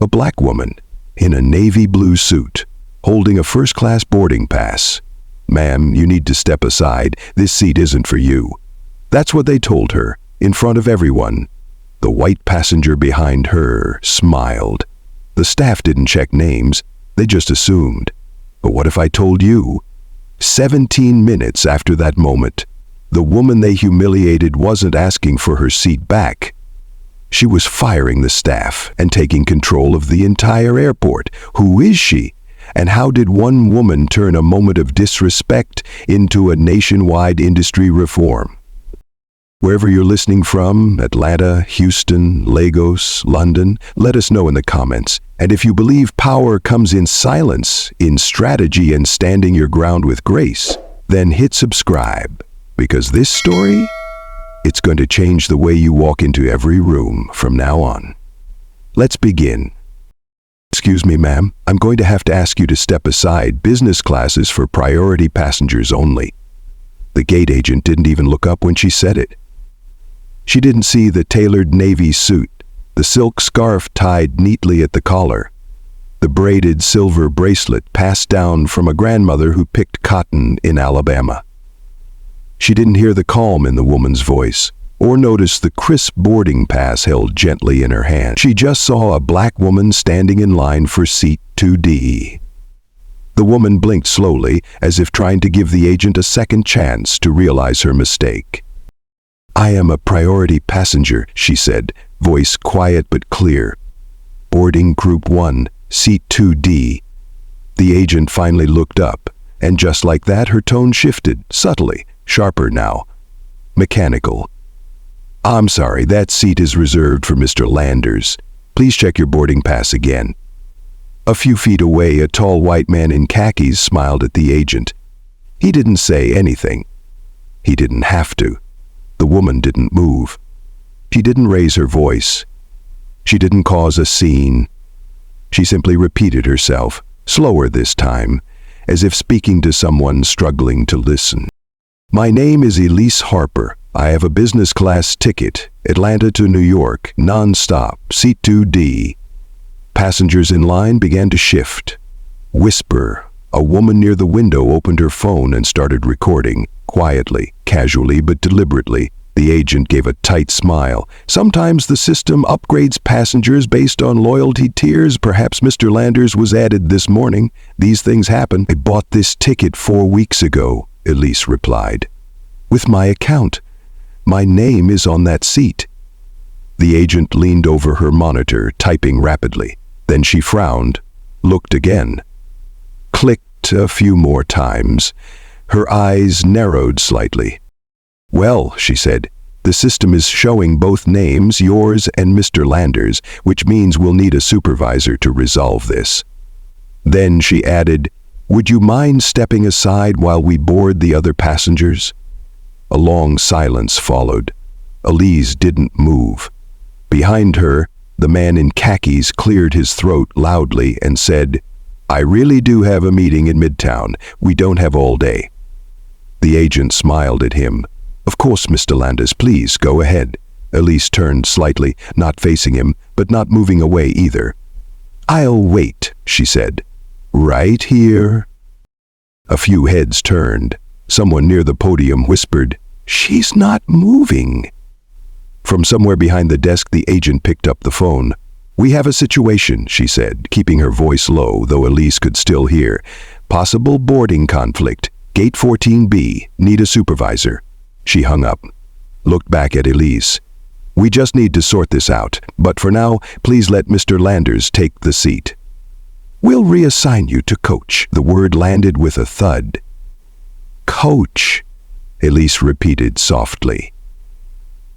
A black woman in a navy blue suit, holding a first-class boarding pass. "Ma'am, you need to step aside. This seat isn't for you." That's what they told her, in front of everyone. The white passenger behind her smiled. The staff didn't check names, they just assumed. But what if I told you? 17 minutes after that moment, the woman they humiliated wasn't asking for her seat back. She was firing the staff and taking control of the entire airport. Who is she? And how did one woman turn a moment of disrespect into a nationwide industry reform? Wherever you're listening from, Atlanta, Houston, Lagos, London, let us know in the comments. And if you believe power comes in silence, in strategy and standing your ground with grace, then hit subscribe. Because this story, it's going to change the way you walk into every room from now on. Let's begin. "Excuse me, ma'am, I'm going to have to ask you to step aside. Business class is for priority passengers only." The gate agent didn't even look up when she said it. She didn't see the tailored navy suit, the silk scarf tied neatly at the collar, the braided silver bracelet passed down from a grandmother who picked cotton in Alabama. She didn't hear the calm in the woman's voice, or notice the crisp boarding pass held gently in her hand. She just saw a black woman standing in line for seat 2D. The woman blinked slowly, as if trying to give the agent a second chance to realize her mistake. "I am a priority passenger," she said, voice quiet but clear. "Boarding Group 1, seat 2D. The agent finally looked up, and just like that her tone shifted, subtly, sharper now. Mechanical. "I'm sorry, that seat is reserved for Mr. Landers. Please check your boarding pass again." A few feet away, a tall white man in khakis smiled at the agent. He didn't say anything. He didn't have to. The woman didn't move. She didn't raise her voice. She didn't cause a scene. She simply repeated herself, slower this time, as if speaking to someone struggling to listen. "My name is Elise Harper. I have a business class ticket, Atlanta to New York, non-stop, seat 2D. Passengers in line began to shift. Whisper. A woman near the window opened her phone and started recording, quietly, casually but deliberately. The agent gave a tight smile. Sometimes the system upgrades passengers based on loyalty tiers. Perhaps Mr. Landers was added this morning. These things happen. "I bought this ticket 4 weeks ago," Elise replied. "With my account. My name is on that seat." The agent leaned over her monitor, typing rapidly. Then she frowned, looked again. Clicked a few more times. Her eyes narrowed slightly. "Well," she said, "the system is showing both names, yours and Mr. Landers, which means we'll need a supervisor to resolve this." Then she added, "Would you mind stepping aside while we board the other passengers?" A long silence followed. Elise didn't move. Behind her, the man in khakis cleared his throat loudly and said, "I really do have a meeting in Midtown. We don't have all day." The agent smiled at him. "Of course, Mr. Landers, please go ahead." Elise turned slightly, not facing him, but not moving away either. "I'll wait," she said. "Right here." A few heads turned. Someone near the podium whispered, "She's not moving." From somewhere behind the desk, the agent picked up the phone. "We have a situation," she said, keeping her voice low, though Elise could still hear. "Possible boarding conflict. Gate 14B. Need a supervisor." She hung up, looked back at Elise. "We just need to sort this out, but for now, please let Mr. Landers take the seat." "We'll reassign you to coach." The word landed with a thud. "Coach," Elise repeated softly.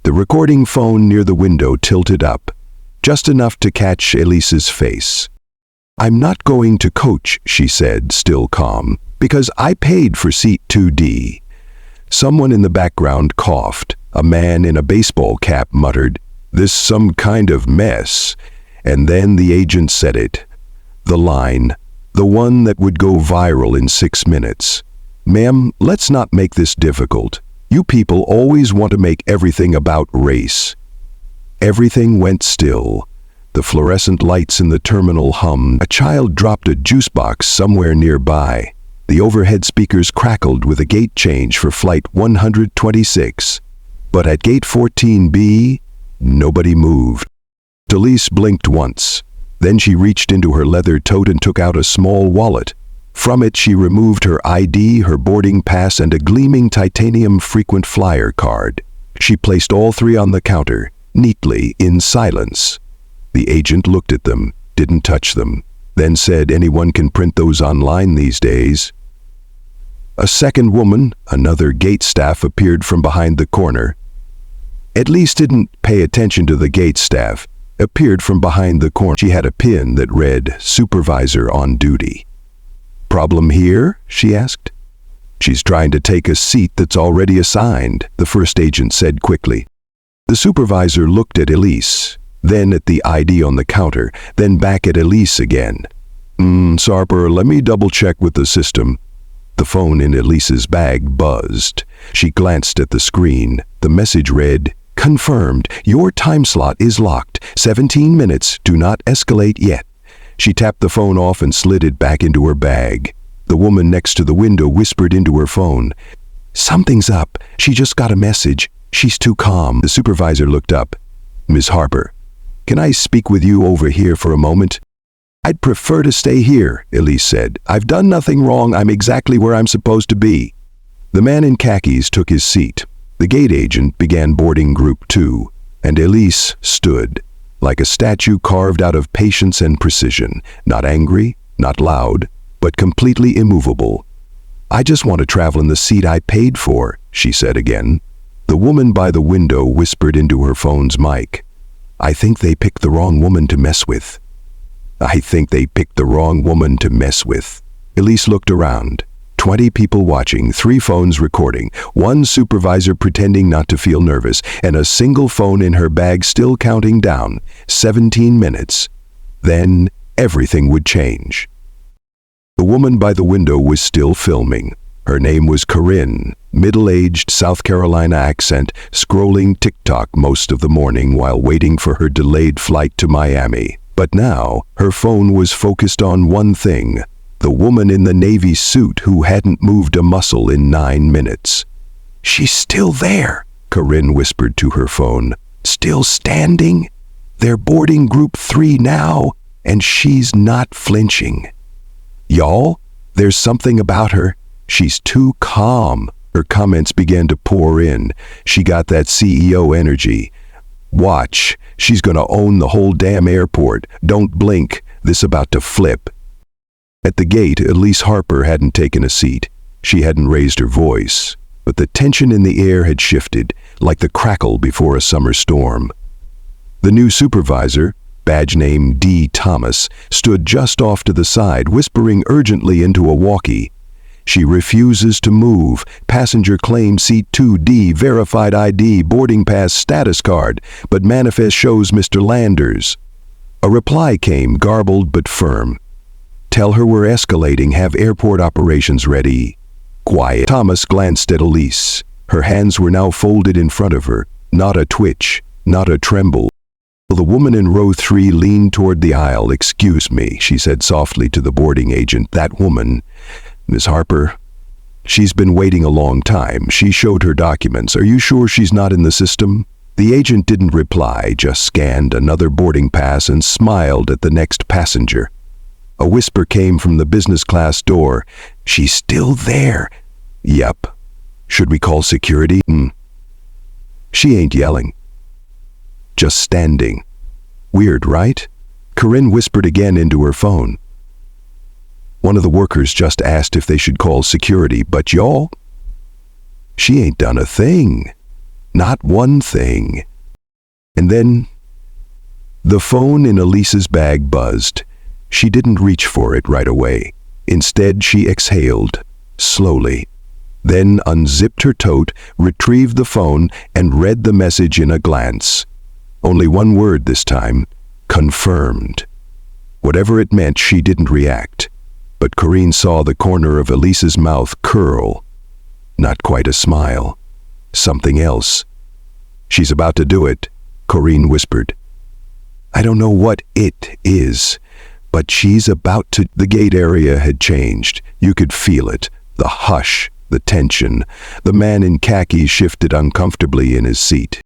The recording phone near the window tilted up, just enough to catch Elise's face. "I'm not going to coach," she said, still calm, "because I paid for seat 2D. Someone in the background coughed. A man in a baseball cap muttered, "This some kind of mess." And then the agent said it. The line, the one that would go viral in 6 minutes. "Ma'am, let's not make this difficult. You people always want to make everything about race." Everything went still. The fluorescent lights in the terminal hummed. A child dropped a juice box somewhere nearby. The overhead speakers crackled with a gate change for Flight 126. But at Gate 14B, nobody moved. Elise blinked once. Then she reached into her leather tote and took out a small wallet. From it, she removed her ID, her boarding pass, and a gleaming titanium frequent flyer card. She placed all three on the counter, neatly, in silence. The agent looked at them, didn't touch them, then said, "Anyone can print those online these days." A second woman, another gate staff, appeared from behind the corner. Elise didn't pay attention to the gate staff, appeared from behind the corner. She had a pin that read, "Supervisor on duty." "Problem here?" she asked. "She's trying to take a seat that's already assigned," the first agent said quickly. The supervisor looked at Elise, then at the ID on the counter, then back at Elise again. Harper, let me double-check with the system." The phone in Elise's bag buzzed. She glanced at the screen. The message read, "Confirmed. Your time slot is locked. 17 minutes. Do not escalate yet." She tapped the phone off and slid it back into her bag. The woman next to the window whispered into her phone, "Something's up. She just got a message. She's too calm." The supervisor looked up. "Ms. Harper, can I speak with you over here for a moment?" "I'd prefer to stay here," Elise said. "I've done nothing wrong. I'm exactly where I'm supposed to be." The man in khakis took his seat. The gate agent began boarding Group 2, and Elise stood, like a statue carved out of patience and precision, not angry, not loud, but completely immovable. "I just want to travel in the seat I paid for," she said again. The woman by the window whispered into her phone's mic, "I think they picked the wrong woman to mess with." "I think they picked the wrong woman to mess with." Elise looked around. 20 people watching, 3 phones recording, 1 supervisor pretending not to feel nervous, and a single phone in her bag still counting down. 17 minutes. Then everything would change. The woman by the window was still filming. Her name was Corinne, middle-aged, South Carolina accent, scrolling TikTok most of the morning while waiting for her delayed flight to Miami. But now, her phone was focused on one thing: the woman in the Navy suit who hadn't moved a muscle in 9 minutes. "She's still there," Corinne whispered to her phone. "Still standing? They're boarding Group 3 now, and she's not flinching. Y'all, there's something about her. She's too calm." Her comments began to pour in. She got that CEO energy. "Watch, she's gonna own the whole damn airport. Don't blink, this about to flip." At the gate, Elise Harper hadn't taken a seat. She hadn't raised her voice, but the tension in the air had shifted, like the crackle before a summer storm. The new supervisor, badge name D. Thomas, stood just off to the side, whispering urgently into a walkie. "She refuses to move. Passenger claim seat 2D, verified ID, boarding pass, status card, but manifest shows Mr. Landers." A reply came, garbled but firm. "Tell her we're escalating, have airport operations ready." Quiet. Thomas glanced at Elise. Her hands were now folded in front of her, not a twitch, not a tremble. The woman in row 3 leaned toward the aisle. "Excuse me," she said softly to the boarding agent. "That woman, Miss Harper, she's been waiting a long time. She showed her documents. Are you sure she's not in the system?" The agent didn't reply, just scanned another boarding pass and smiled at the next passenger. A whisper came from the business class door. "She's still there." "Yep. Should we call security?" "She ain't yelling. Just standing. Weird, right?" Corinne whispered again into her phone. "One of the workers just asked if they should call security, but y'all? She ain't done a thing. Not one thing." And then the phone in Elise's bag buzzed. She didn't reach for it right away. Instead, she exhaled, slowly, then unzipped her tote, retrieved the phone, and read the message in a glance. Only one word this time: confirmed. Whatever it meant, she didn't react. But Corinne saw the corner of Elise's mouth curl. Not quite a smile. Something else. "She's about to do it," Corinne whispered. I don't know what it is, but she's about to—" The gate area had changed. You could feel it. The hush, the tension. The man in khaki shifted uncomfortably in his seat.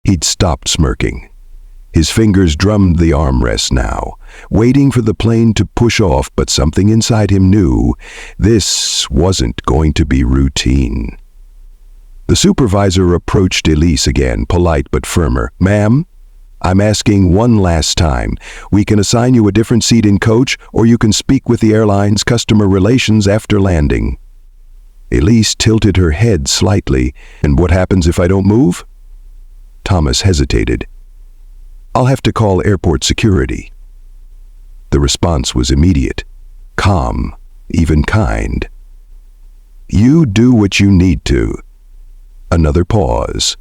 He'd stopped smirking. His fingers drummed the armrest now, waiting for the plane to push off, but something inside him knew this wasn't going to be routine. The supervisor approached Elise again, polite but firmer. "Ma'am, I'm asking one last time. We can assign you a different seat in coach, or you can speak with the airline's customer relations after landing." Elise tilted her head slightly. "And what happens if I don't move?" Thomas hesitated. "I'll have to call airport security." The response was immediate, calm, even kind. "You do what you need to." Another pause.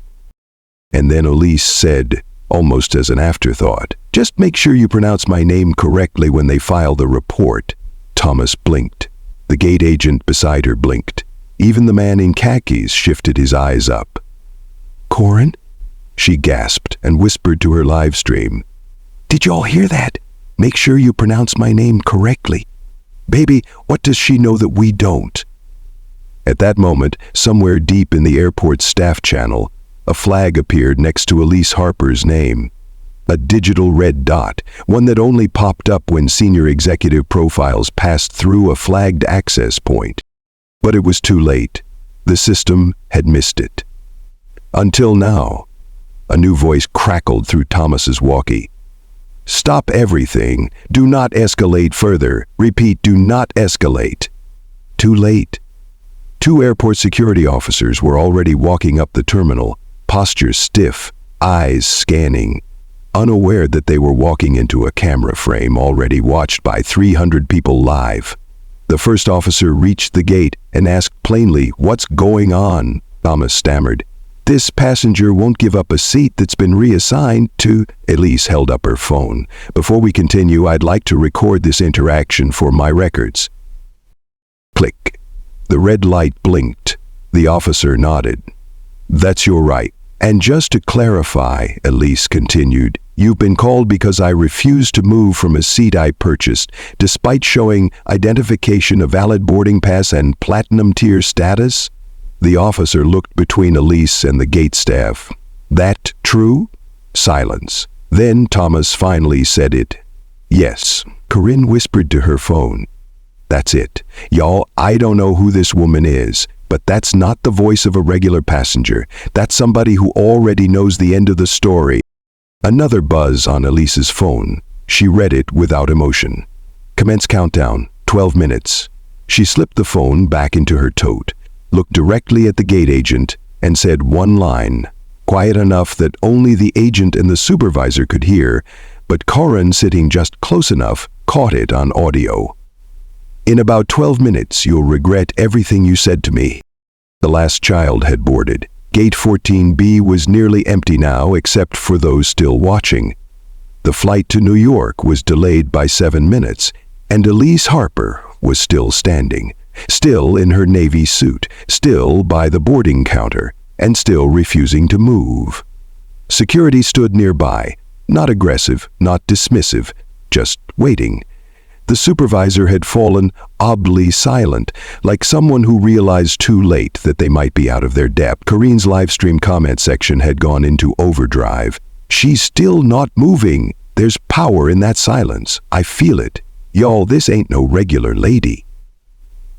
And then Elise said, almost as an afterthought, "Just make sure you pronounce my name correctly when they file the report." Thomas blinked. The gate agent beside her blinked. Even the man in khakis shifted his eyes up. "Corin?" she gasped and whispered to her live stream. "Did y'all hear that? Make sure you pronounce my name correctly. Baby, what does she know that we don't?" At that moment, somewhere deep in the airport's staff channel, a flag appeared next to Elise Harper's name. A digital red dot, one that only popped up when senior executive profiles passed through a flagged access point. But it was too late. The system had missed it. Until now, a new voice crackled through Thomas's walkie. "Stop everything. Do not escalate further. Repeat, do not escalate." Too late. Two airport security officers were already walking up the terminal, postures stiff, eyes scanning, unaware that they were walking into a camera frame already watched by 300 people live. The first officer reached the gate and asked plainly, "What's going on?" Thomas stammered, "This passenger won't give up a seat that's been reassigned to—" Elise held up her phone. "Before we continue, I'd like to record this interaction for my records." Click. The red light blinked. The officer nodded. "That's your right. And just to clarify," Elise continued, "you've been called because I refused to move from a seat I purchased, despite showing identification, a valid boarding pass, and platinum tier status." The officer looked between Elise and the gate staff. "That true?" Silence. Then Thomas finally said it. "Yes." Corinne whispered to her phone. "That's it. Y'all, I don't know who this woman is, but that's not the voice of a regular passenger. That's somebody who already knows the end of the story." Another buzz on Elise's phone. She read it without emotion. "Commence countdown, 12 minutes. She slipped the phone back into her tote, looked directly at the gate agent, and said one line, quiet enough that only the agent and the supervisor could hear, but Corin, sitting just close enough, caught it on audio. "In about 12 minutes, you'll regret everything you said to me." The last child had boarded. Gate 14B was nearly empty now, except for those still watching. The flight to New York was delayed by 7 minutes, and Elise Harper was still standing, still in her Navy suit, still by the boarding counter, and still refusing to move. Security stood nearby, not aggressive, not dismissive, just waiting. The supervisor had fallen oddly silent, like someone who realized too late that they might be out of their depth. Corinne's livestream comment section had gone into overdrive. "She's still not moving. There's power in that silence. I feel it. Y'all, this ain't no regular lady."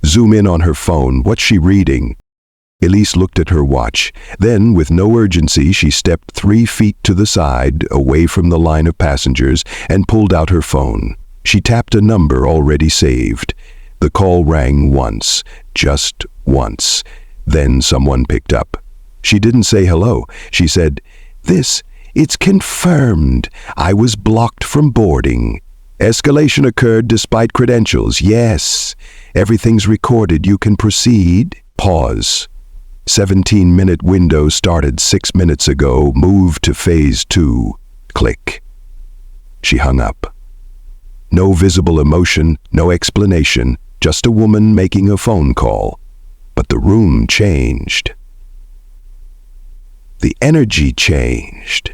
Zoom in on her phone. What's she reading? Elise looked at her watch. Then, with no urgency, she stepped 3 feet to the side, away from the line of passengers, and pulled out her phone. She tapped a number already saved. The call rang once, just once. Then someone picked up. She didn't say hello. She said, "It's confirmed. I was blocked from boarding. Escalation occurred despite credentials. Yes. Everything's recorded. You can proceed." Pause. 17-minute window started 6 minutes ago. Move to phase 2. Click. She hung up. No visible emotion, no explanation, just a woman making a phone call. But the room changed. The energy changed.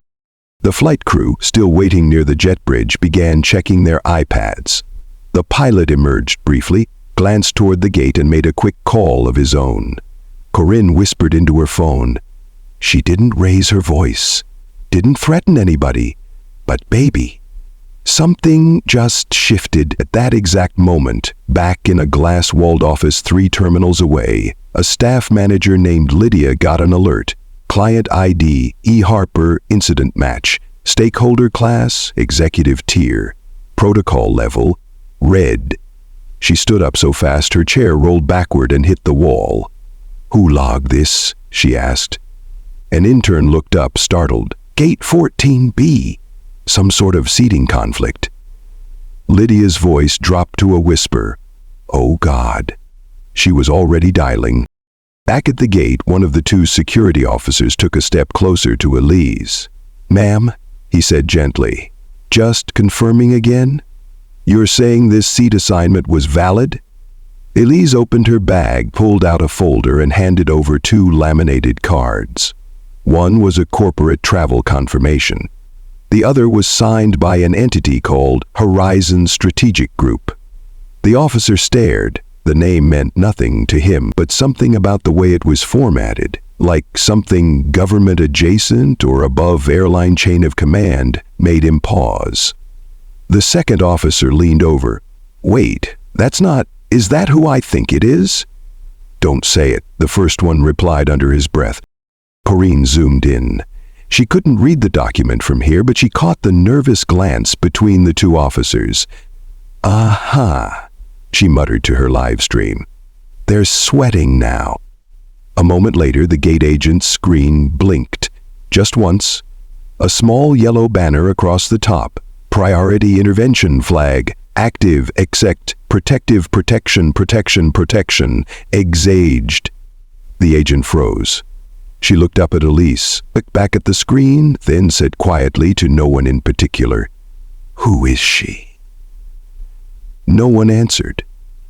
The flight crew, still waiting near the jet bridge, began checking their iPads. The pilot emerged briefly, glanced toward the gate, and made a quick call of his own. Corinne whispered into her phone. She didn't raise her voice, didn't threaten anybody, but baby. Something just shifted at that exact moment. Back in a glass-walled office 3 terminals away, a staff manager named Lydia got an alert. Client ID, E. Harper, incident match. Stakeholder class, executive tier. Protocol level, red. She stood up so fast her chair rolled backward and hit the wall. Who logged this? She asked. An intern looked up, startled. Gate 14B. Some sort of seating conflict. Lydia's voice dropped to a whisper. Oh God. She was already dialing. Back at the gate, one of the 2 security officers took a step closer to Elise. Ma'am, he said gently. Just confirming again? You're saying this seat assignment was valid? Elise opened her bag, pulled out a folder, and handed over 2 laminated cards. One was a corporate travel confirmation. The other was signed by an entity called Horizon Strategic Group. The officer stared. The name meant nothing to him, but something about the way it was formatted, like something government adjacent or above airline chain of command, made him pause. The second officer leaned over. Wait, is that who I think it is? Don't say it, the first one replied under his breath. Corinne zoomed in. She couldn't read the document from here, but she caught the nervous glance between the 2 officers. Aha, she muttered to her live stream. They're sweating now. A moment later, the gate agent's screen blinked. Just once. A small yellow banner across the top. Priority intervention flag. Active, exect, protective, protection, exaged. The agent froze. She looked up at Elise, looked back at the screen, then said quietly to no one in particular, Who is she? No one answered,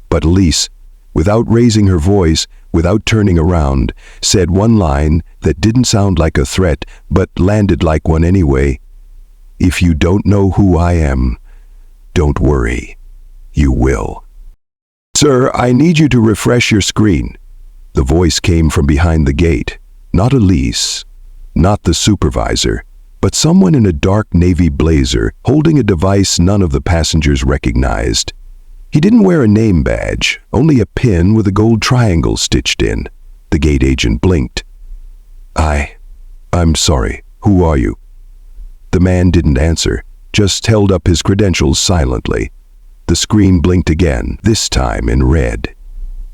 but Elise, without raising her voice, without turning around, said one line that didn't sound like a threat, but landed like one anyway. If you don't know who I am, don't worry. You will. Sir, I need you to refresh your screen. The voice came from behind the gate. Not Elise, not the supervisor, but someone in a dark navy blazer holding a device none of the passengers recognized. He didn't wear a name badge, only a pin with a gold triangle stitched in. The gate agent blinked. I'm sorry, who are you? The man didn't answer, just held up his credentials silently. The screen blinked again, this time in red.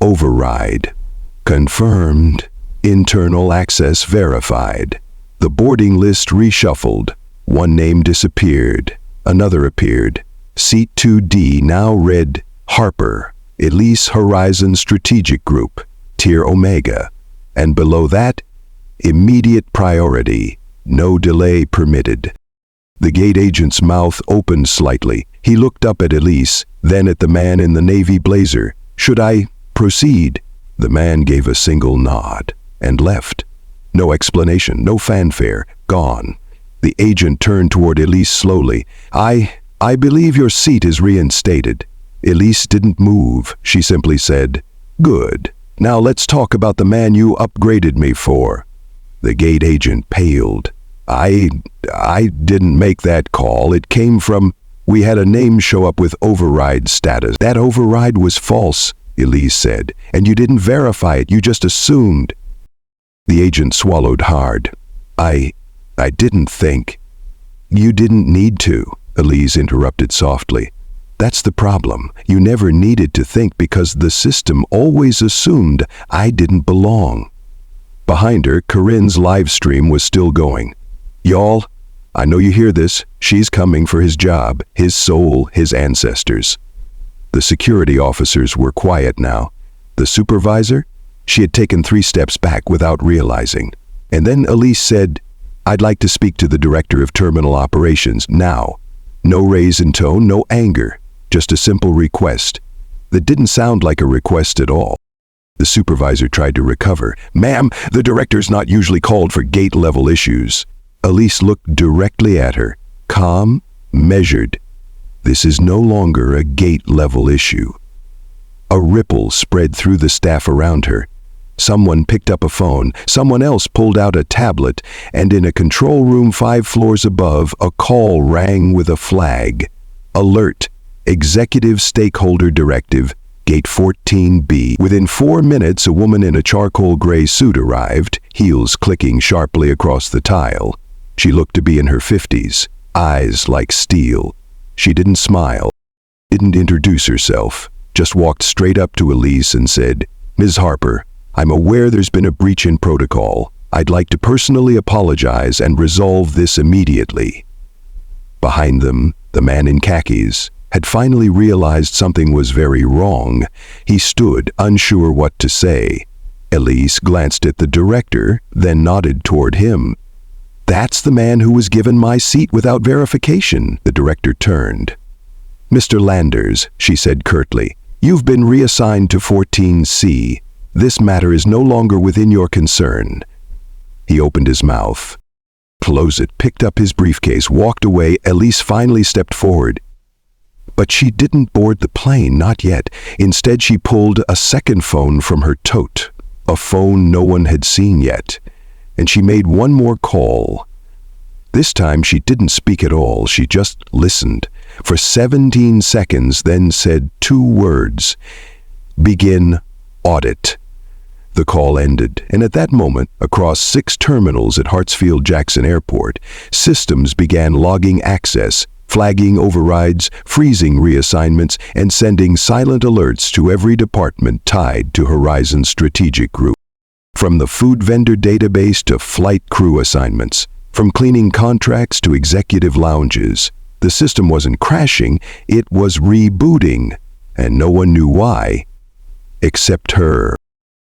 Override. Confirmed. Internal access verified. The boarding list reshuffled. One name disappeared. Another appeared. Seat 2D now read Harper, Elise Horizon Strategic Group, Tier Omega. And below that, immediate priority, no delay permitted. The gate agent's mouth opened slightly. He looked up at Elise, then at the man in the navy blazer. Should I proceed? The man gave a single nod and left. No explanation, no fanfare, gone. The agent turned toward Elise slowly. I believe your seat is reinstated. Elise didn't move. She simply said, Good. Now let's talk about the man you upgraded me for. The gate agent paled. I didn't make that call. It came from, we had a name show up with override status. That override was false, Elise said, and you didn't verify it, you just assumed. The agent swallowed hard. I didn't think. You didn't need to, Elise interrupted softly. That's the problem. You never needed to think because the system always assumed I didn't belong. Behind her, Corinne's live stream was still going. Y'all, I know you hear this. She's coming for his job, his soul, his ancestors. The security officers were quiet now. The supervisor? She had taken 3 steps back without realizing. And then Elise said, I'd like to speak to the director of terminal operations now. No raise in tone, no anger, just a simple request that didn't sound like a request at all. The supervisor tried to recover. Ma'am, the director's not usually called for gate-level issues. Elise looked directly at her, calm, measured. This is no longer a gate-level issue. A ripple spread through the staff around her. Someone picked up a phone, someone else pulled out a tablet, and in a control room 5 floors above, a call rang with a flag. Alert! Executive Stakeholder Directive, Gate 14B. Within 4 minutes, a woman in a charcoal gray suit arrived, heels clicking sharply across the tile. She looked to be in her 50s, eyes like steel. She didn't smile, didn't introduce herself, just walked straight up to Elise and said, "Ms. Harper, I'm aware there's been a breach in protocol. I'd like to personally apologize and resolve this immediately." Behind them, the man in khakis had finally realized something was very wrong. He stood, unsure what to say. Elise glanced at the director, then nodded toward him. "That's the man who was given my seat without verification." The director turned. "Mr. Landers," she said curtly, "you've been reassigned to 14C. This matter is no longer within your concern." He opened his mouth, closed it, picked up his briefcase, walked away. Elise finally stepped forward. But she didn't board the plane, not yet. Instead, she pulled a second phone from her tote, a phone no one had seen yet, and she made one more call. This time she didn't speak at all, she just listened for 17 seconds, then said 2 words: "Begin audit." The call ended, and at that moment, across 6 terminals at Hartsfield-Jackson Airport, systems began logging access, flagging overrides, freezing reassignments, and sending silent alerts to every department tied to Horizon's strategic group. From the food vendor database to flight crew assignments, from cleaning contracts to executive lounges, the system wasn't crashing, it was rebooting, and no one knew why, except her.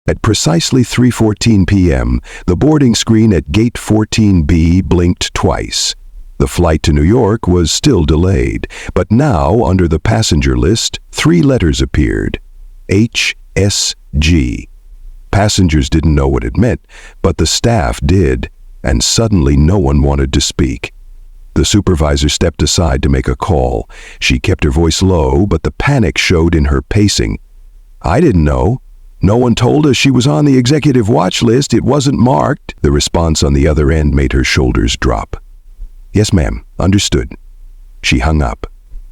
At precisely 3:14 p.m., the boarding screen at Gate 14B blinked twice. The flight to New York was still delayed, but now, under the passenger list, 3 letters appeared: HSG. Passengers didn't know what it meant, but the staff did, and suddenly no one wanted to speak. The supervisor stepped aside to make a call. She kept her voice low, but the panic showed in her pacing. "I didn't know. No one told us she was on the executive watch list. It wasn't marked." The response on the other end made her shoulders drop. "Yes, ma'am. Understood." She hung up,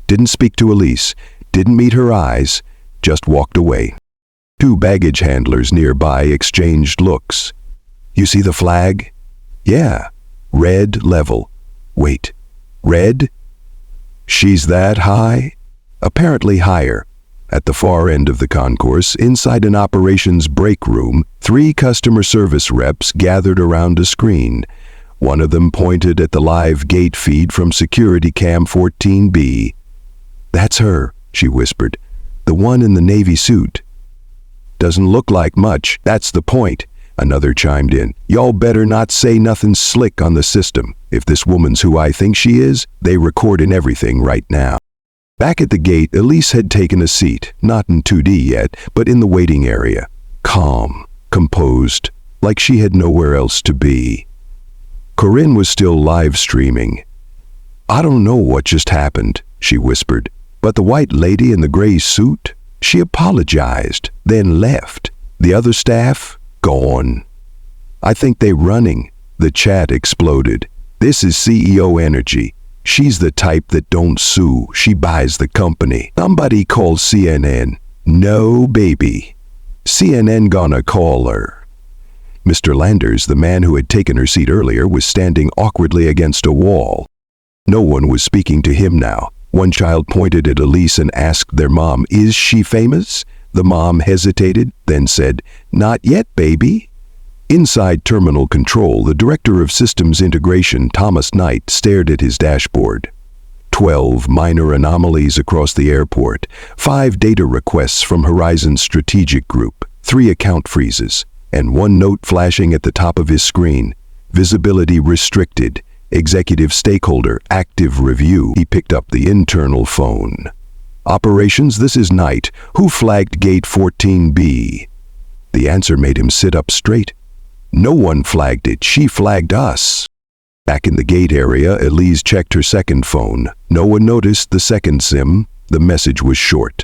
didn't speak to Elise, didn't meet her eyes, just walked away. 2 baggage handlers nearby exchanged looks. "You see the flag?" "Yeah. Red level." "Wait. Red? She's that high?" "Apparently higher." At the far end of the concourse, inside an operations break room, 3 customer service reps gathered around a screen. One of them pointed at the live gate feed from security cam 14B. "That's her," she whispered. "The one in the navy suit." "Doesn't look like much. That's the point," another chimed in. "Y'all better not say nothing slick on the system. If this woman's who I think she is, they recording everything right now." Back at the gate, Elise had taken a seat, not in 2D yet, but in the waiting area. Calm, composed, like she had nowhere else to be. Corinne was still live streaming. "I don't know what just happened," she whispered, "but the white lady in the gray suit, she apologized, then left. The other staff, gone. I think they running." The chat exploded. "This is CEO energy. She's the type that don't sue. She buys the company. Somebody call CNN." "No, baby. CNN gonna call her." Mr. Landers, the man who had taken her seat earlier, was standing awkwardly against a wall. No one was speaking to him now. One child pointed at Elise and asked their mom, "Is she famous?" The mom hesitated, then said, "Not yet, baby." Inside Terminal Control, the Director of Systems Integration, Thomas Knight, stared at his dashboard. 12 minor anomalies across the airport, 5 data requests from Horizon's strategic group, 3 account freezes, and 1 note flashing at the top of his screen: visibility restricted, executive stakeholder, active review. He picked up the internal phone. "Operations, this is Knight. Who flagged Gate 14B? The answer made him sit up straight. "No one flagged it. She flagged us." Back in the gate area, Elise checked her second phone. No one noticed the second SIM. The message was short.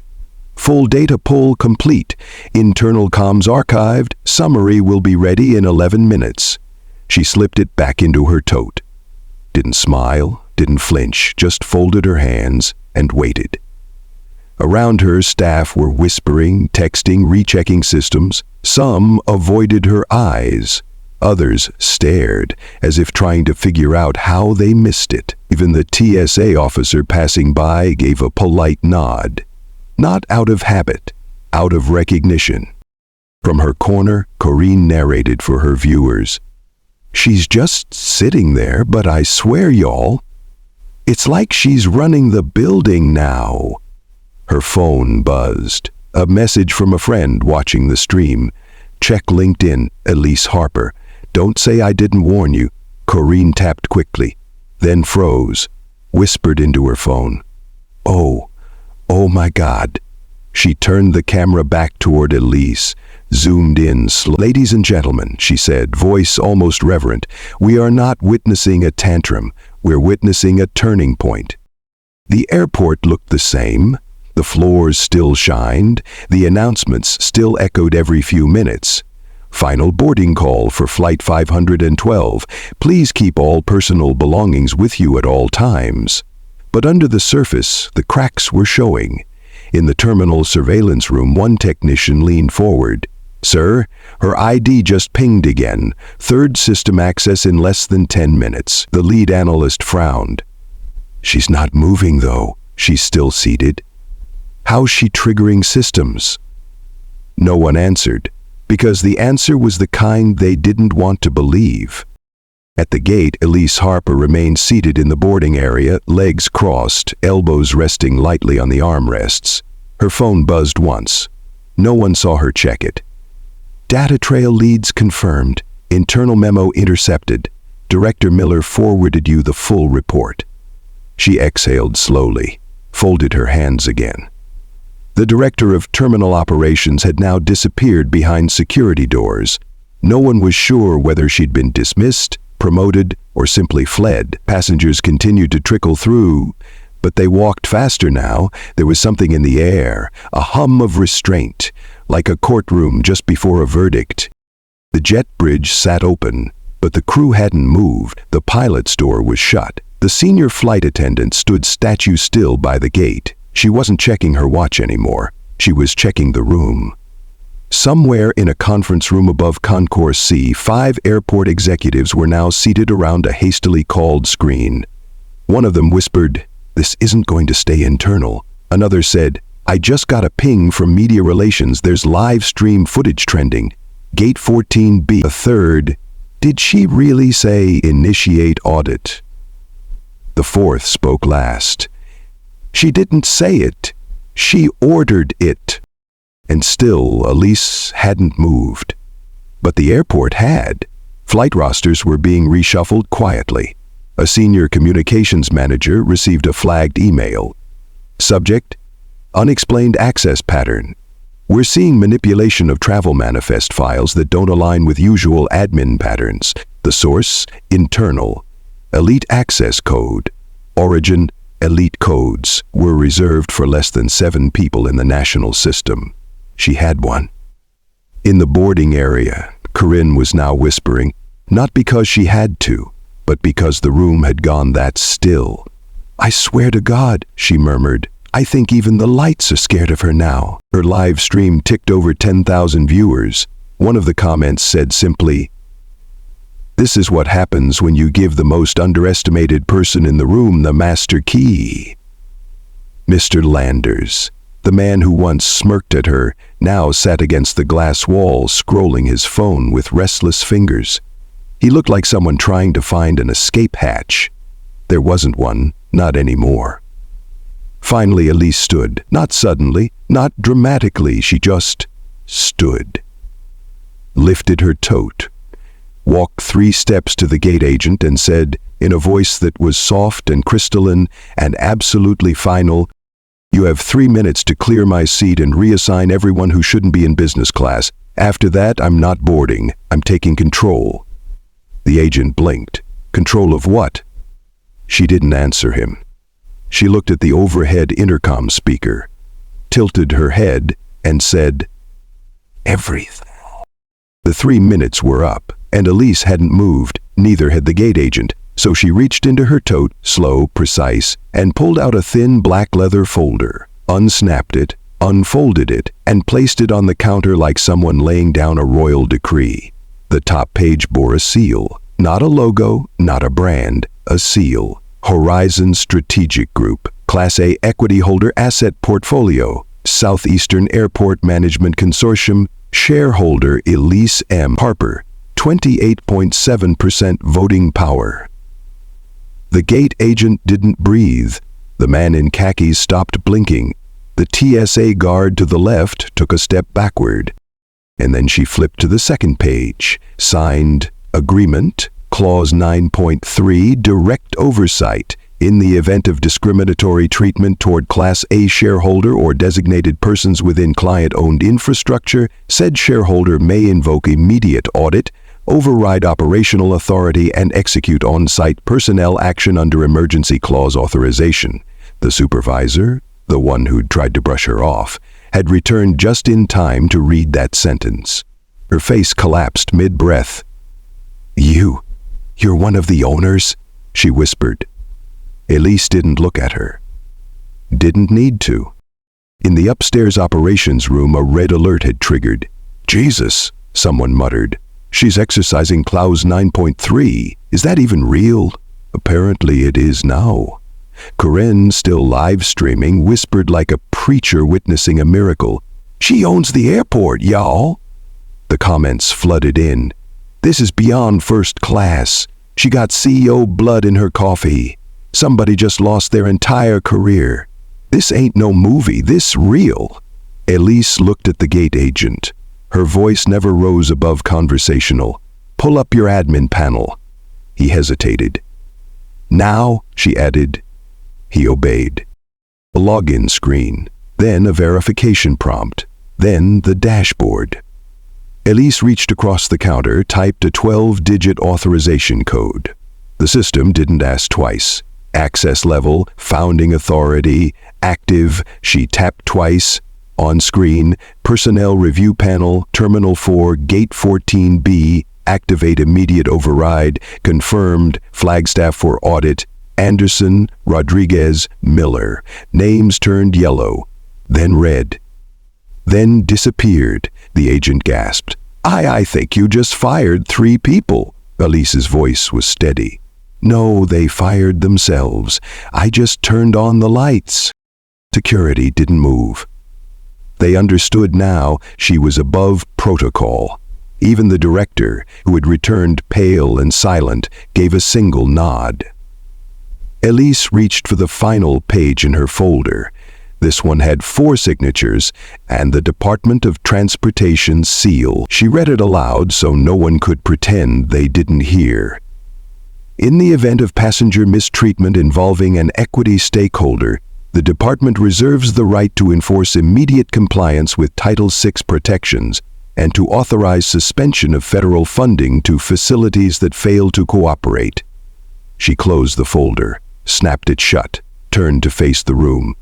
Full data pull complete. Internal comms archived. Summary will be ready in 11 minutes. She slipped it back into her tote. Didn't smile, didn't flinch, just folded her hands and waited. Around her, staff were whispering, texting, rechecking systems. Some avoided her eyes. Others stared, as if trying to figure out how they missed it. Even the TSA officer passing by gave a polite nod. Not out of habit, out of recognition. From her corner, Corinne narrated for her viewers. She's just sitting there, but I swear, y'all, it's like she's running the building now. Her phone buzzed. A message from a friend watching the stream. Check LinkedIn, Elise Harper. Don't say I didn't warn you. Corinne tapped quickly, then froze, whispered into her phone. Oh my God. She turned the camera back toward Elise, zoomed in. Ladies and gentlemen, she said, voice almost reverent, we are not witnessing a tantrum. We're witnessing a turning point. The airport looked the same. The floors still shined. The announcements still echoed every few minutes. Final boarding call for Flight 512. Please keep all personal belongings with you at all times. But under the surface, the cracks were showing. In the terminal surveillance room, one technician leaned forward. Sir, her ID just pinged again. Third system access in less than 10 minutes. The lead analyst frowned. She's not moving, though. She's still seated. How's she triggering systems? No one answered, because the answer was the kind they didn't want to believe. At the gate, Elise Harper remained seated in the boarding area, legs crossed, elbows resting lightly on the armrests. Her phone buzzed once. No one saw her check it. Data trail leads confirmed. Internal memo intercepted. Director Miller forwarded you the full report. She exhaled slowly, folded her hands again. The director of terminal operations had now disappeared behind security doors. No one was sure whether she'd been dismissed, promoted, or simply fled. Passengers continued to trickle through, but they walked faster now. There was something in the air, a hum of restraint, like a courtroom just before a verdict. The jet bridge sat open, but the crew hadn't moved. The pilot's door was shut. The senior flight attendant stood statue still by the gate. She wasn't checking her watch anymore. She was checking the room. Somewhere in a conference room above Concourse C, 5 airport executives were now seated around a hastily called screen. One of them whispered, "This isn't going to stay internal." Another said, "I just got a ping from media relations. There's live stream footage trending. Gate 14B." A third, "Did she really say initiate audit?" The fourth spoke last. "She didn't say it. She ordered it." And still, Elise hadn't moved. But the airport had. Flight rosters were being reshuffled quietly. A senior communications manager received a flagged email. Subject: unexplained access pattern. We're seeing manipulation of travel manifest files that don't align with usual admin patterns. The source: internal. Elite access code. Origin: elite codes were reserved for less than 7 people in the national system. She had one. In the boarding area, Corinne was now whispering, not because she had to, but because the room had gone that still. "I swear to God," she murmured, "I think even the lights are scared of her now." Her live stream ticked over 10,000 viewers. One of the comments said simply, "This is what happens when you give the most underestimated person in the room the master key." Mr. Landers, the man who once smirked at her, now sat against the glass wall scrolling his phone with restless fingers. He looked like someone trying to find an escape hatch. There wasn't one, not anymore. Finally, Elise stood, not suddenly, not dramatically, she just stood. Lifted her tote, walked 3 steps to the gate agent and said, in a voice that was soft and crystalline and absolutely final, "You have 3 minutes to clear my seat and reassign everyone who shouldn't be in business class. After that, I'm not boarding. I'm taking control." The agent blinked, Control of what? She didn't answer him. She looked at the overhead intercom speaker, tilted her head, and said, "Everything." The 3 minutes were up, and Elise hadn't moved, neither had the gate agent, so she reached into her tote, slow, precise, and pulled out a thin black leather folder, unsnapped it, unfolded it, and placed it on the counter like someone laying down a royal decree. The top page bore a seal, not a logo, not a brand, a seal. Horizon Strategic Group, Class A Equity Holder Asset Portfolio, Southeastern Airport Management Consortium, shareholder Elise M. Harper, 28.7% voting power. The gate agent didn't breathe. The man in khakis stopped blinking. The TSA guard to the left took a step backward. And then she flipped to the second page, signed, Agreement, Clause 9.3, Direct Oversight. In the event of discriminatory treatment toward Class A shareholder or designated persons within client-owned infrastructure, said shareholder may invoke immediate audit, override operational authority, and execute on-site personnel action under emergency clause authorization. The supervisor, the one who'd tried to brush her off, had returned just in time to read that sentence. Her face collapsed mid-breath. You're one of the owners?" she whispered. Elise didn't look at her. Didn't need to. In the upstairs operations room, a red alert had triggered. "Jesus," someone muttered. "She's exercising Clause 9.3. Is that even real?" Apparently it is now. Corinne, still live streaming, whispered like a preacher witnessing a miracle. "She owns the airport, y'all." The comments flooded in. "This is beyond first class. She got CEO blood in her coffee. Somebody just lost their entire career. This ain't no movie, this real." Elise looked at the gate agent. Her voice never rose above conversational. "Pull up your admin panel." He hesitated. "Now," she added. He obeyed. A login screen, then a verification prompt, then the dashboard. Elise reached across the counter, typed a 12-digit authorization code. The system didn't ask twice. Access level, founding authority, active, she tapped twice. On screen, personnel review panel, terminal 4, gate 14B, activate immediate override, confirmed, flagstaff for audit, Anderson, Rodriguez, Miller. Names turned yellow, then red. Then disappeared. The agent gasped. I think you just fired 3 people." Elise's voice was steady. "No, they fired themselves. I just turned on the lights." Security didn't move. They understood now she was above protocol. Even the director, who had returned pale and silent, gave a single nod. Elise reached for the final page in her folder. This one had 4 signatures and the Department of Transportation's seal. She read it aloud so no one could pretend they didn't hear. In the event of passenger mistreatment involving an equity stakeholder, the department reserves the right to enforce immediate compliance with Title VI protections and to authorize suspension of federal funding to facilities that fail to cooperate. She closed the folder, snapped it shut, turned to face the room,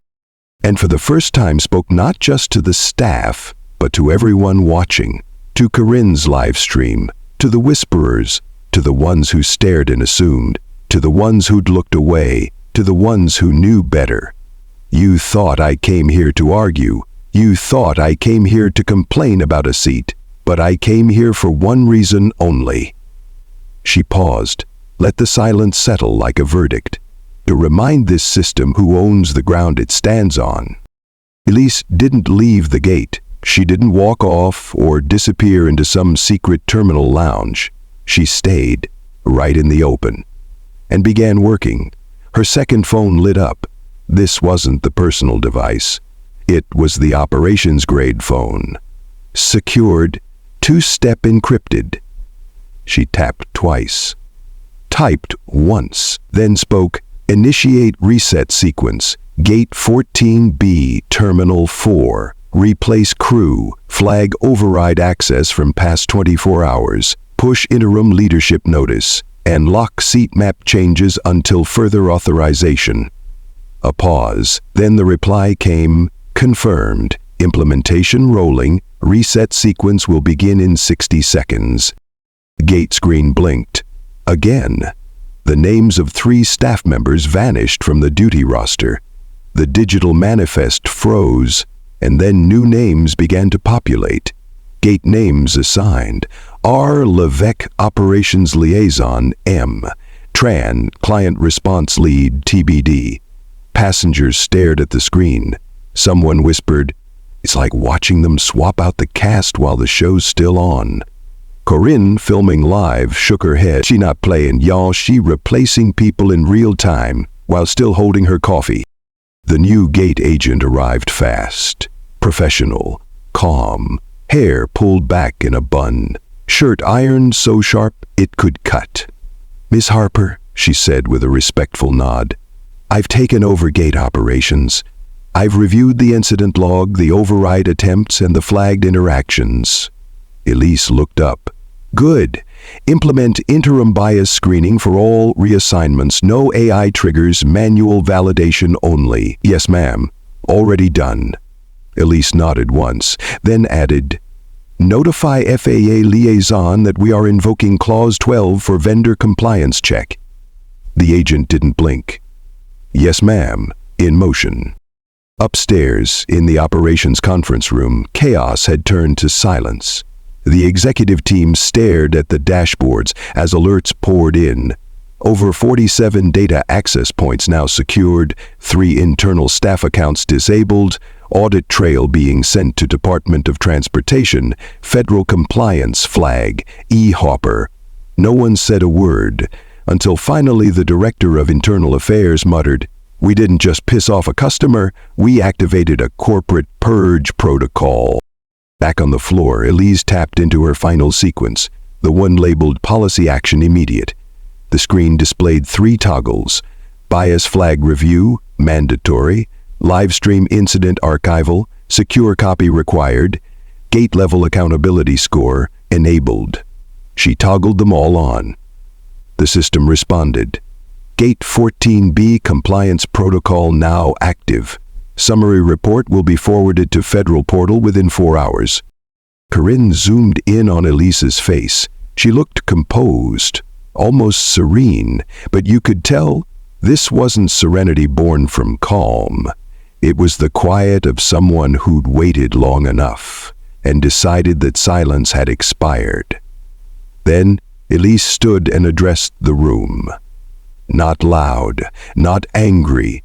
and for the first time spoke not just to the staff, but to everyone watching, to Corinne's live stream, to the whisperers, to the ones who stared and assumed, to the ones who'd looked away, to the ones who knew better. "You thought I came here to argue. You thought I came here to complain about a seat, but I came here for one reason only." She paused, let the silence settle like a verdict, to remind this system who owns the ground it stands on. Elise didn't leave the gate. She didn't walk off or disappear into some secret terminal lounge. She stayed, right in the open, and began working. Her second phone lit up. This wasn't the personal device. It was the operations-grade phone. Secured, 2-step encrypted. She tapped twice. Typed once, then spoke, "Initiate reset sequence. Gate 14B, Terminal 4. Replace crew. Flag override access from past 24 hours. Push interim leadership notice. and lock seat map changes until further authorization. A pause, then the reply came, confirmed, implementation rolling, reset sequence will begin in 60 seconds. Gate screen blinked. Again. The names of 3 staff members vanished from the duty roster. The digital manifest froze, and then new names began to populate. Gate names assigned: R. Levesque, Operations Liaison, M. Tran, Client Response Lead, TBD. Passengers stared at the screen. Someone whispered, "It's like watching them swap out the cast while the show's still on." Corinne, filming live, shook her head. "She not playing, y'all. She replacing people in real time while still holding her coffee." The new gate agent arrived fast. Professional, calm, hair pulled back in a bun, shirt ironed so sharp it could cut. "Miss Harper," she said with a respectful nod, "I've taken over gate operations. I've reviewed the incident log, the override attempts, and the flagged interactions." Elise looked up. "Good. Implement interim bias screening for all reassignments. No AI triggers, manual validation only." "Yes, ma'am. Already done." Elise nodded once, then added, "Notify FAA liaison that we are invoking Clause 12 for vendor compliance check." The agent didn't blink. "Yes, ma'am. In motion." Upstairs, in the operations conference room, chaos had turned to silence. The executive team stared at the dashboards as alerts poured in. Over 47 data access points now secured, 3 internal staff accounts disabled, audit trail being sent to Department of Transportation, federal compliance flag, Harper. No one said a word, until finally the Director of Internal Affairs muttered, "We didn't just piss off a customer, we activated a corporate purge protocol." Back on the floor, Elise tapped into her final sequence, the one labeled Policy Action Immediate. The screen displayed 3 toggles: Bias Flag Review, Mandatory, Livestream Incident Archival, Secure Copy Required, Gate Level Accountability Score, Enabled. She toggled them all on. The system responded. Gate 14B Compliance Protocol now active. Summary report will be forwarded to Federal Portal within 4 hours. Corinne zoomed in on Elise's face. She looked composed, almost serene, but you could tell this wasn't serenity born from calm. It was the quiet of someone who'd waited long enough and decided that silence had expired. Then Elise stood and addressed the room. Not loud, not angry,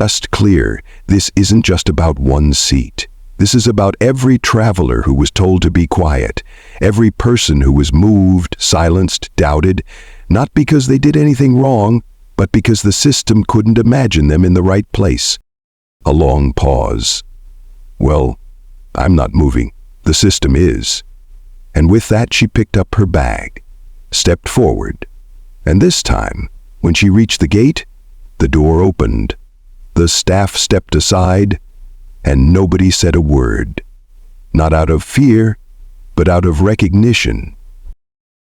just clear. This isn't just about one seat. This is about every traveler who was told to be quiet, every person who was moved, silenced, doubted, not because they did anything wrong, but because the system couldn't imagine them in the right place. A long pause. "Well, I'm not moving. The system is." And with that she picked up her bag, stepped forward, and this time, when she reached the gate, the door opened. The staff stepped aside, and nobody said a word. Not out of fear, but out of recognition.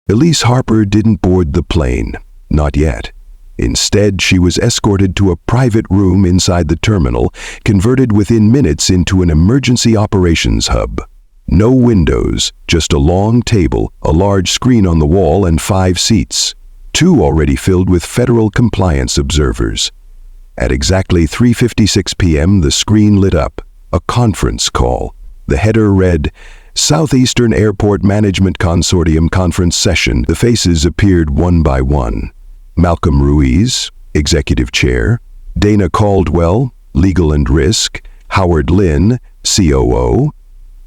Elise Harper didn't board the plane, not yet. Instead, she was escorted to a private room inside the terminal, converted within minutes into an emergency operations hub. No windows, just a long table, a large screen on the wall, and 5 seats, 2 already filled with federal compliance observers. At exactly 3:56 p.m., the screen lit up. A conference call. The header read, "Southeastern Airport Management Consortium Conference Session." The faces appeared one by one. Malcolm Ruiz, Executive Chair, Dana Caldwell, Legal and Risk, Howard Lynn, COO,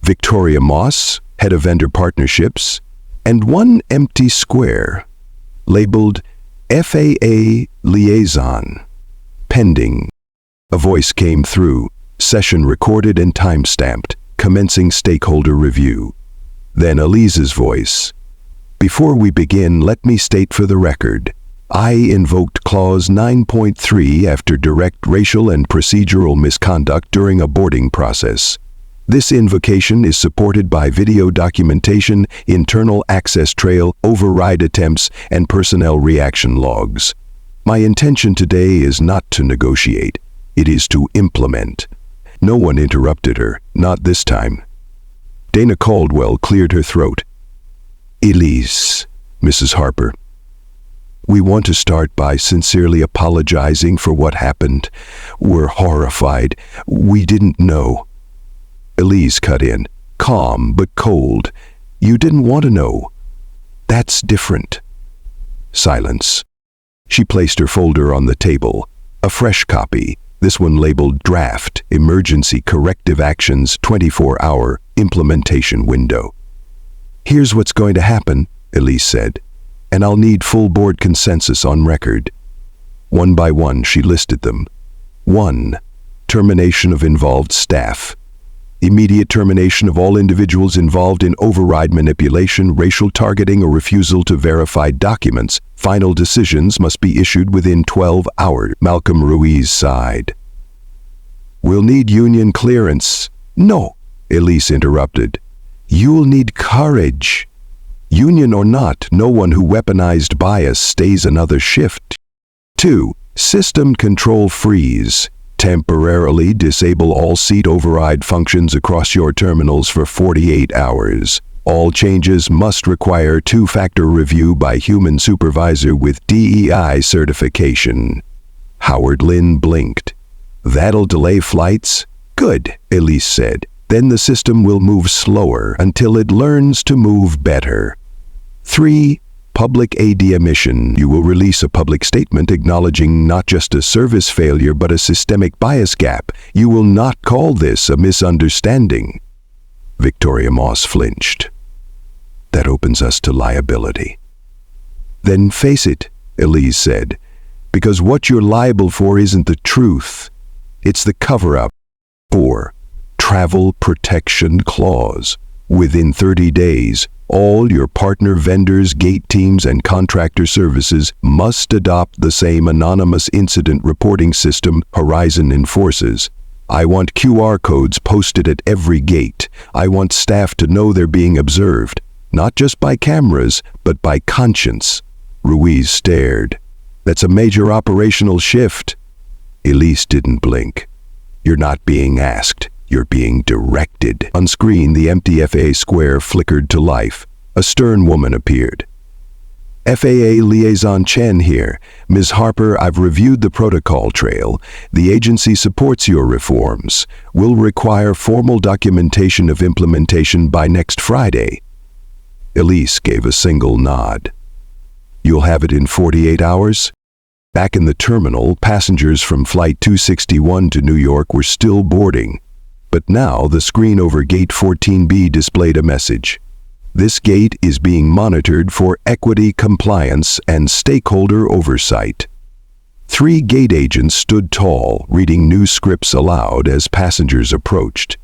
Victoria Moss, Head of Vendor Partnerships, and one empty square, labeled FAA Liaison. Pending. A voice came through, session recorded and time-stamped, commencing stakeholder review. Then Elise's voice. "Before we begin, let me state for the record, I invoked Clause 9.3 after direct racial and procedural misconduct during a boarding process. This invocation is supported by video documentation, internal access trail, override attempts, and personnel reaction logs. My intention today is not to negotiate. It is to implement. No one interrupted her, not this time. Dana Caldwell cleared her throat. Elise, Mrs. Harper. We want to start by sincerely apologizing for what happened. We're horrified. We didn't know. Elise cut in, calm but cold. You didn't want to know. That's different. Silence. She placed her folder on the table. A fresh copy, this one labeled Draft, Emergency Corrective Actions 24-Hour Implementation Window. Here's what's going to happen, Elise said, and I'll need full board consensus on record. One by one, she listed them. 1. Termination of involved staff. Immediate termination of all individuals involved in override manipulation, racial targeting, or refusal to verify documents. Final decisions must be issued within 12 hours. Malcolm Ruiz sighed. We'll need union clearance. No, Elise interrupted. You'll need courage. Union or not, no one who weaponized bias stays another shift. 2. System control freeze. Temporarily disable all seat override functions across your terminals for 48 hours. All changes must require two-factor review by human supervisor with DEI certification. Howard Lynn blinked. That'll delay flights? Good, Elise said. Then the system will move slower until it learns to move better. 3. Public AD emission. You will release a public statement acknowledging not just a service failure but a systemic bias gap. You will not call this a misunderstanding. Victoria Moss flinched. That opens us to liability. Then face it, Elise said, because what you're liable for isn't the truth. It's the cover-up. 4. Travel Protection Clause. Within 30 days, all your partner vendors, gate teams, and contractor services must adopt the same anonymous incident reporting system Horizon enforces. I want QR codes posted at every gate. I want staff to know they're being observed, not just by cameras, but by conscience. Ruiz stared. That's a major operational shift. Elise didn't blink. You're not being asked. You're being directed. On screen, the empty FAA square flickered to life. A stern woman appeared. FAA Liaison Chen here. Ms. Harper, I've reviewed the protocol trail. The agency supports your reforms. We'll require formal documentation of implementation by next Friday. Elise gave a single nod. You'll have it in 48 hours? Back in the terminal, passengers from Flight 261 to New York were still boarding. But now the screen over Gate 14B displayed a message. This gate is being monitored for equity compliance and stakeholder oversight. 3 gate agents stood tall, reading new scripts aloud as passengers approached.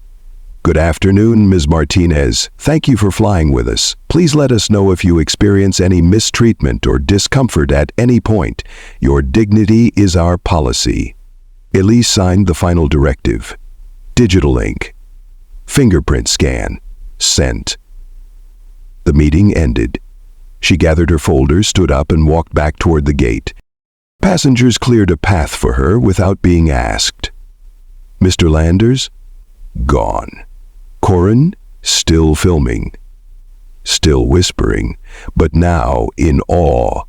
Good afternoon, Ms. Martinez. Thank you for flying with us. Please let us know if you experience any mistreatment or discomfort at any point. Your dignity is our policy. Elise signed the final directive. Digital ink. Fingerprint scan. Sent. The meeting ended. She gathered her folders, stood up, and walked back toward the gate. Passengers cleared a path for her without being asked. Mr. Landers? Gone. Corin? Still filming. Still whispering, but now in awe.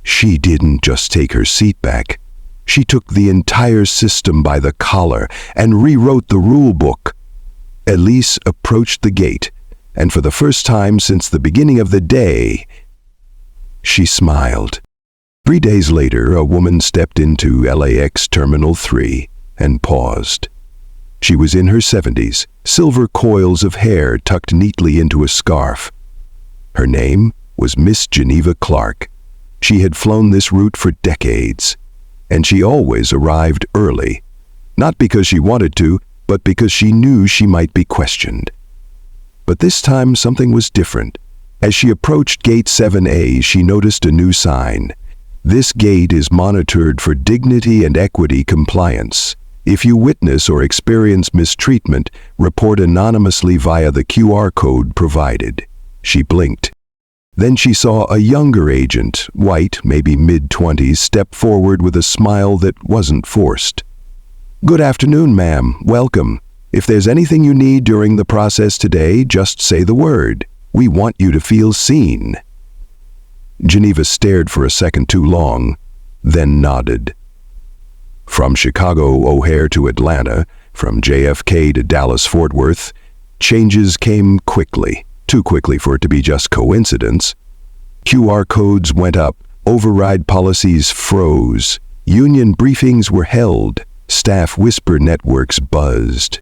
She didn't just take her seat back. She took the entire system by the collar and rewrote the rule book. Elise approached the gate, and for the first time since the beginning of the day, she smiled. 3 days later, a woman stepped into LAX Terminal 3 and paused. She was in her 70s, silver coils of hair tucked neatly into a scarf. Her name was Miss Geneva Clark. She had flown this route for decades, and she always arrived early, not because she wanted to, but because she knew she might be questioned. But this time something was different. As she approached Gate 7A, she noticed a new sign. This gate is monitored for dignity and equity compliance. If you witness or experience mistreatment, report anonymously via the QR code provided. She blinked. Then she saw a younger agent, white, maybe mid-20s, step forward with a smile that wasn't forced. "Good afternoon, ma'am. Welcome. If there's anything you need during the process today, just say the word. We want you to feel seen." Geneva stared for a second too long, then nodded. From Chicago O'Hare to Atlanta, from JFK to Dallas-Fort Worth, changes came quickly, too quickly for it to be just coincidence. QR codes went up, override policies froze, union briefings were held, staff whisper networks buzzed.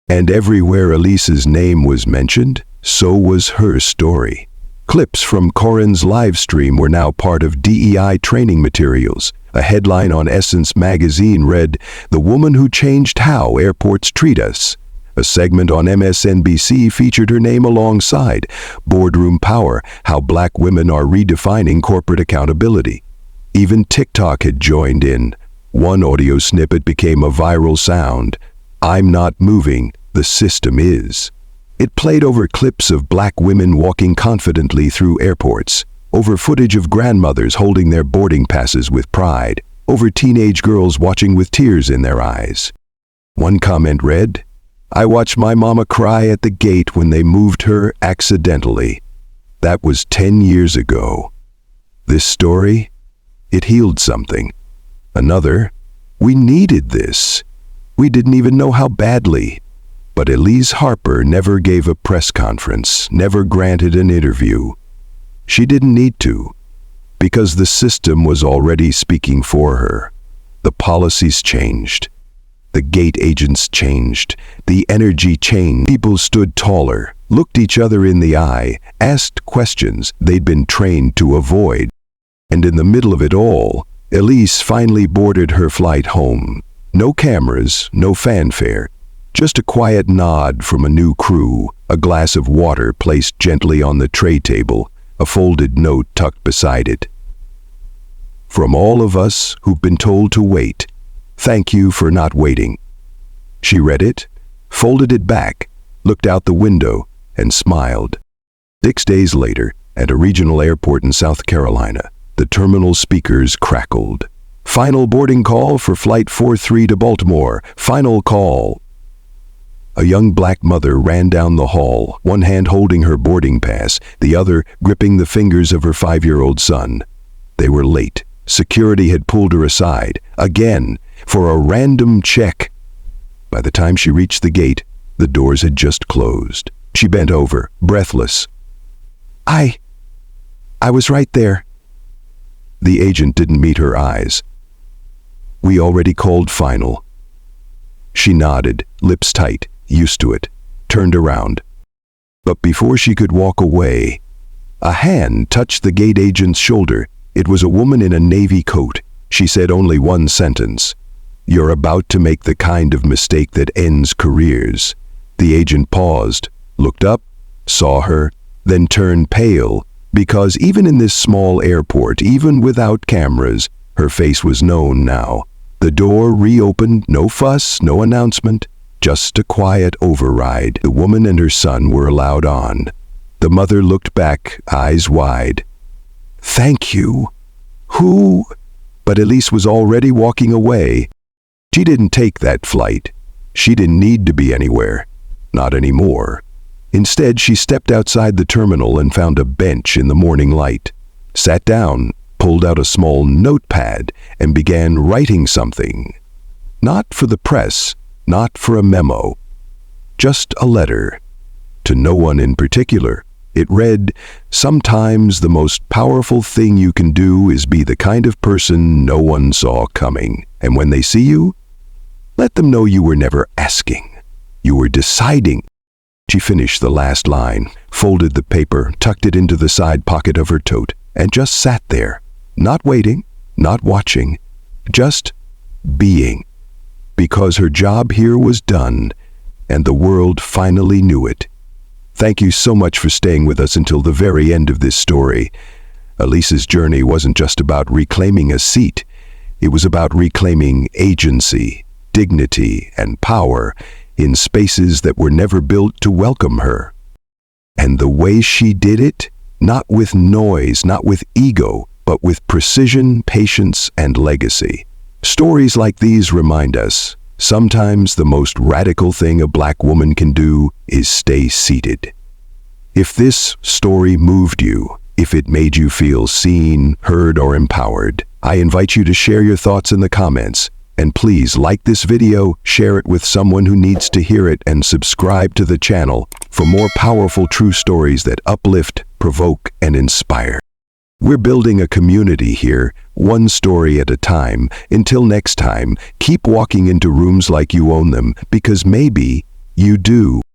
And everywhere Elise's name was mentioned, so was her story. Clips from Corin's live stream were now part of DEI training materials. A headline on Essence magazine read, "The Woman Who Changed How Airports Treat Us." A segment on MSNBC featured her name alongside Boardroom Power, How Black Women Are Redefining Corporate Accountability. Even TikTok had joined in. One audio snippet became a viral sound. "I'm not moving, the system is." It played over clips of black women walking confidently through airports, over footage of grandmothers holding their boarding passes with pride, over teenage girls watching with tears in their eyes. One comment read, "I watched my mama cry at the gate when they moved her accidentally. That was 10 years ago." This story, it healed something. Another, "We needed this. We didn't even know how badly." But Elise Harper never gave a press conference, never granted an interview. She didn't need to, because the system was already speaking for her. The policies changed. The gate agents changed. The energy changed. People stood taller, looked each other in the eye, asked questions they'd been trained to avoid. And in the middle of it all, Elise finally boarded her flight home. No cameras, no fanfare. Just a quiet nod from a new crew, a glass of water placed gently on the tray table, a folded note tucked beside it. "From all of us who've been told to wait, thank you for not waiting." She read it, folded it back, looked out the window, and smiled. 6 days later, at a regional airport in South Carolina, the terminal speakers crackled. "Final boarding call for Flight 43 to Baltimore. Final call." A young black mother ran down the hall, one hand holding her boarding pass, the other gripping the fingers of her 5-year-old son. They were late. Security had pulled her aside, again, for a random check. By the time she reached the gate, the doors had just closed. She bent over, breathless. I was right there." The agent didn't meet her eyes. "We already called final." She nodded, lips tight, used to it, turned around. But before she could walk away, a hand touched the gate agent's shoulder. It was a woman in a navy coat. She said only one sentence. "You're about to make the kind of mistake that ends careers." The agent paused, looked up, saw her, then turned pale, because even in this small airport, even without cameras, her face was known now. The door reopened, no fuss, no announcement, just a quiet override. The woman and her son were allowed on. The mother looked back, eyes wide. "Thank you. Who?" But Elise was already walking away. She didn't take that flight. She didn't need to be anywhere. Not anymore. Instead, she stepped outside the terminal and found a bench in the morning light. Sat down, pulled out a small notepad, and began writing something. Not for the press, not for a memo. Just a letter. To no one in particular. It read, "Sometimes the most powerful thing you can do is be the kind of person no one saw coming. And when they see you, let them know you were never asking. You were deciding." She finished the last line, folded the paper, tucked it into the side pocket of her tote, and just sat there, not waiting, not watching, just being. Because her job here was done, and the world finally knew it. Thank you so much for staying with us until the very end of this story. Elise's journey wasn't just about reclaiming a seat. It was about reclaiming agency, dignity and power in spaces that were never built to welcome her. And the way she did it, not with noise, not with ego, but with precision, patience, and legacy. Stories like these remind us, sometimes the most radical thing a Black woman can do is stay seated. If this story moved you, if it made you feel seen, heard, or empowered, I invite you to share your thoughts in the comments. And please like this video, share it with someone who needs to hear it, and subscribe to the channel for more powerful true stories that uplift, provoke, and inspire. We're building a community here, one story at a time. Until next time, keep walking into rooms like you own them, because maybe you do.